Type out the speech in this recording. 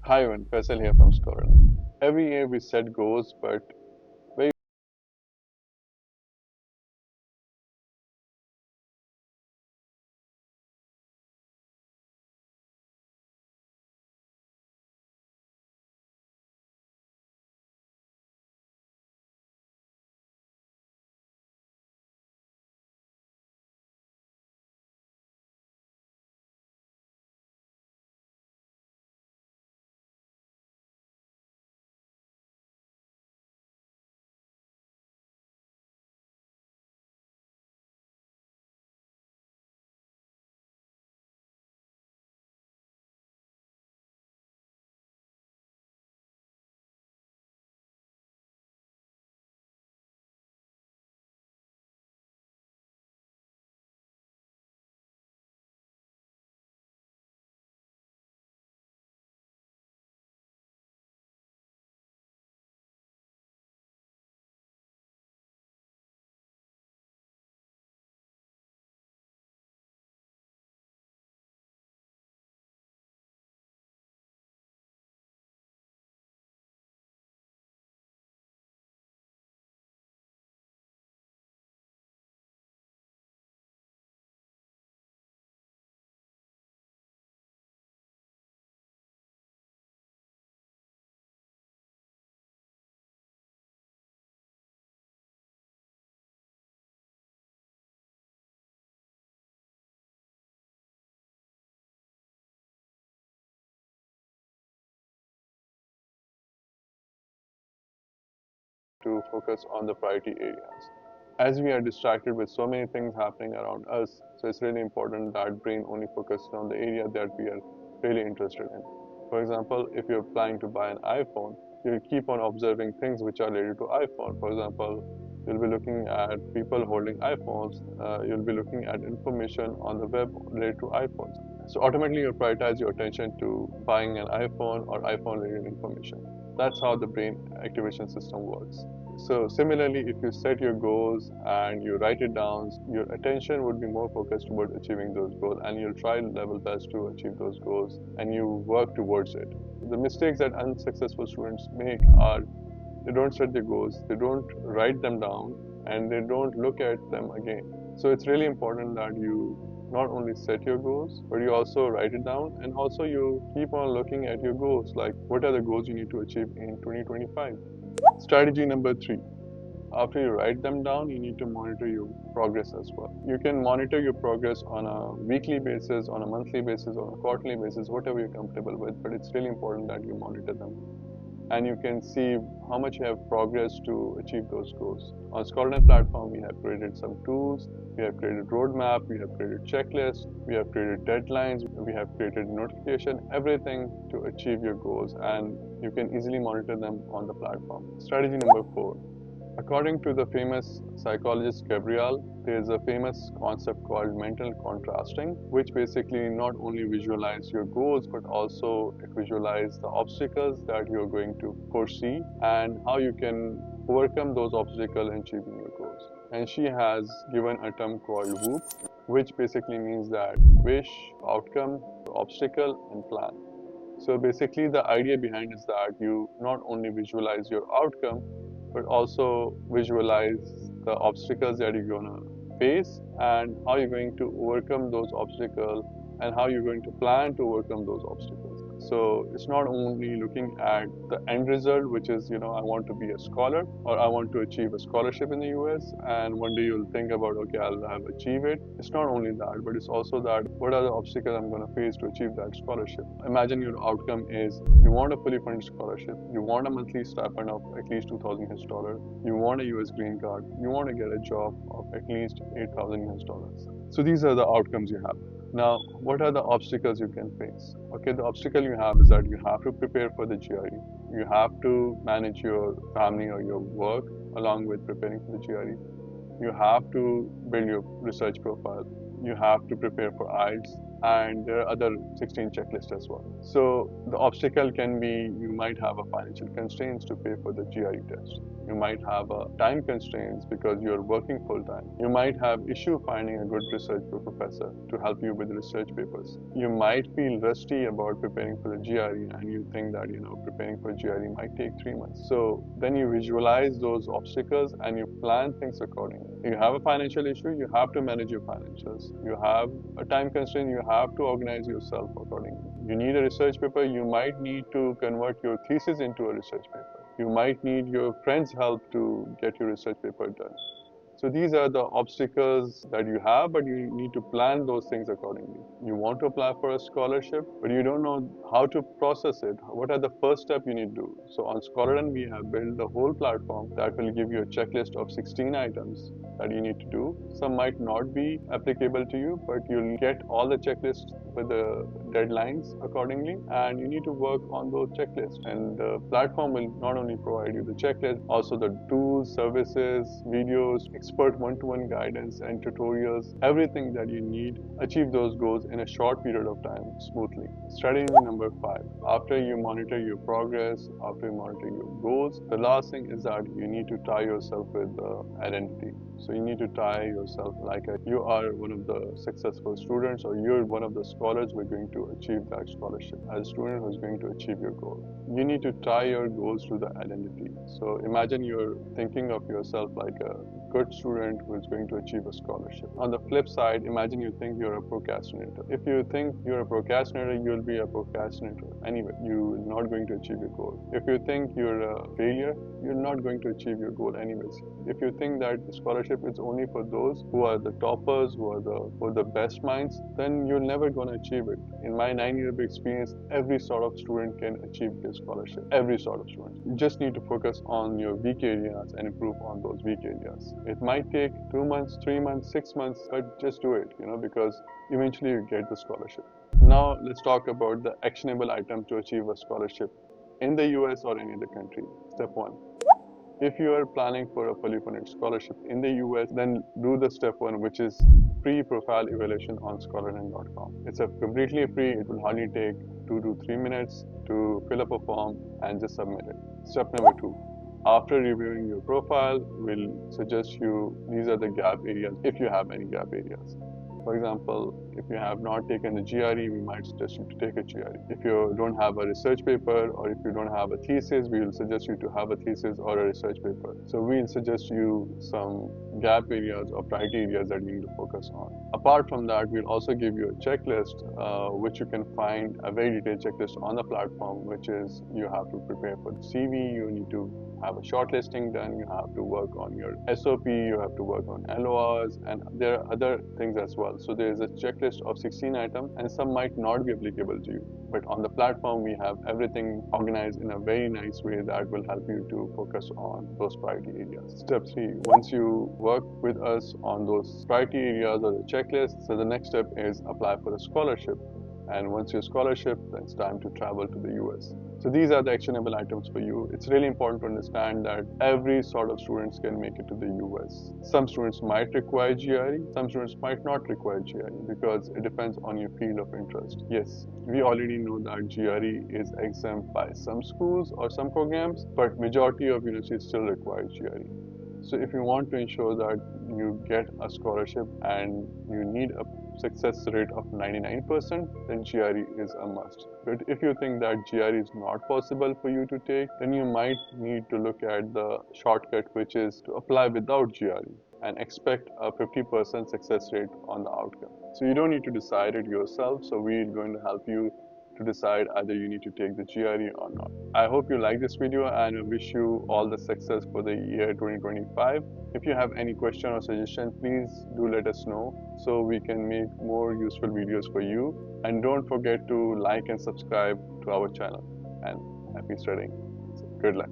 Hi everyone, Faisal here from Scorin. Every year we set goals, but very to focus on the priority areas. As we are distracted with so many things happening around us, so it's really important that brain only focuses on the area that we are really interested in. For example, if you're planning to buy an iPhone, you'll keep on observing things which are related to iPhone. For example, you'll be looking at people holding iPhones, you'll be looking at information on the web related to iPhones. So automatically you'll prioritize your attention to buying an iPhone or iPhone related information. That's how the brain activation system works. So similarly, if you set your goals and you write it down, your attention would be more focused toward achieving those goals, and you'll try level best to achieve those goals and you work towards it. The mistakes that unsuccessful students make are they don't set their goals, they don't write them down, and they don't look at them again. So it's really important that you not only set your goals, but you also write it down, and also you keep on looking at your goals, like what are the goals you need to achieve in 2025. Strategy number 3. After you write them down, you need to monitor your progress as well. You can monitor your progress on a weekly basis, on a monthly basis, on a quarterly basis, whatever you're comfortable with, but it's really important that you monitor them and you can see how much you have progressed to achieve those goals. On Scotland platform, we have created some tools, we have created roadmap, we have created checklists, we have created deadlines, we have created notification, everything to achieve your goals, and you can easily monitor them on the platform. Strategy number 4. According to the famous psychologist Gabriel, there is a famous concept called mental contrasting, which basically not only visualize your goals but also it visualize the obstacles that you're going to foresee and how you can overcome those obstacles in achieving your goals. And she has given a term called WOOP, which basically means that wish, outcome, obstacle, and plan. So basically, the idea behind is that you not only visualize your outcome, but also visualize the obstacles that you're gonna face and how you're going to overcome those obstacles and how you're going to plan to overcome those obstacles. So it's not only looking at the end result, which is, I want to be a scholar or I want to achieve a scholarship in the US, and one day you'll think about, okay, I'll have achieved it. It's not only that, but it's also that what are the obstacles I'm going to face to achieve that scholarship. Imagine your outcome is you want a fully funded scholarship, you want a monthly stipend of at least $2,000 US, you want a US green card, you want to get a job of at least $8,000 US. So these are the outcomes you have. Now, what are the obstacles you can face? Okay, the obstacle you have is that you have to prepare for the GRE. You have to manage your family or your work along with preparing for the GRE. You have to build your research profile. You have to prepare for IELTS. and there are other 16 checklists as well. So the obstacle can be you might have a financial constraints to pay for the GRE test. You might have a time constraints because you're working full time. You might have issue finding a good research professor to help you with research papers. You might feel rusty about preparing for the GRE and you think that preparing for GRE might take 3 months. So then you visualize those obstacles and you plan things accordingly. You have a financial issue, you have to manage your financials. You have a time constraint, you have to organize yourself accordingly. You need a research paper, you might need to convert your thesis into a research paper. You might need your friend's help to get your research paper done. So these are the obstacles that you have, but you need to plan those things accordingly. You want to apply for a scholarship, but you don't know how to process it. What are the first steps you need to do? So on Scholarun, we have built a whole platform that will give you a checklist of 16 items that you need to do. Some might not be applicable to you, but you'll get all the checklists with the deadlines accordingly, and you need to work on those checklists. And the platform will not only provide you the checklist, also the tools, services, videos, expert one-to-one guidance and tutorials, everything that you need achieve those goals in a short period of time smoothly. Strategy number 5. After you monitor your progress, after you monitor your goals, the last thing is that you need to tie yourself with the identity. So you need to tie yourself like you are one of the successful students or you're one of the scholars who are going to achieve that scholarship. As a student who's going to achieve your goal. You need to tie your goals to the identity. So imagine you're thinking of yourself like a good student who is going to achieve a scholarship. On the flip side, imagine you think you're a procrastinator. If you think you're a procrastinator, you'll be a procrastinator anyway. You're not going to achieve your goal. If you think you're a failure, you're not going to achieve your goal anyways. If you think that the scholarship is only for those who are the toppers, who are the best minds, then you're never going to achieve it. In my 9 year of experience, every sort of student can achieve this scholarship. Every sort of student. You just need to focus on your weak areas and improve on those weak areas. It might take 2 months, 3 months, 6 months, but just do it, because eventually you get the scholarship. Now let's talk about the actionable items to achieve a scholarship in the US or any other country. Step 1. If you are planning for a fully funded scholarship in the US, then do the step 1, which is free profile evaluation on scholarun.com. It's a completely free. It will hardly take 2 to 3 minutes to fill up a form and just submit it. Step number 2. After reviewing your profile, we'll suggest you these are the gap areas if you have any gap areas. For example, if you have not taken the GRE, we might suggest you to take a GRE. If you don't have a research paper or if you don't have a thesis, we will suggest you to have a thesis or a research paper. So we'll suggest you some gap areas or priority areas that you need to focus on. Apart from that, we'll also give you a checklist, which you can find a very detailed checklist on the platform, which is you have to prepare for the CV, you need to have a shortlisting done, you have to work on your SOP, you have to work on LORs, and there are other things as well. So there is a checklist of 16 items and some might not be applicable to you. But on the platform, we have everything organized in a very nice way that will help you to focus on those priority areas. Step 3, once you work with us on those priority areas or the checklist, so the next step is apply for a scholarship. And once your scholarship, then it's time to travel to the US. So these are the actionable items for you. It's really important to understand that every sort of students can make it to the US. Some students might require GRE, some students might not require GRE because it depends on your field of interest. Yes, we already know that GRE is exempt by some schools or some programs, but majority of universities still require GRE. So if you want to ensure that you get a scholarship and you need a success rate of 99%, then GRE is a must. But if you think that GRE is not possible for you to take, then you might need to look at the shortcut, which is to apply without GRE and expect a 50% success rate on the outcome. So you don't need to decide it yourself. So we're going to help you to decide either you need to take the GRE or not. I hope you like this video and I wish you all the success for the year 2025. If you have any question or suggestion, please do let us know so we can make more useful videos for you. And don't forget to like and subscribe to our channel. And happy studying. So good luck.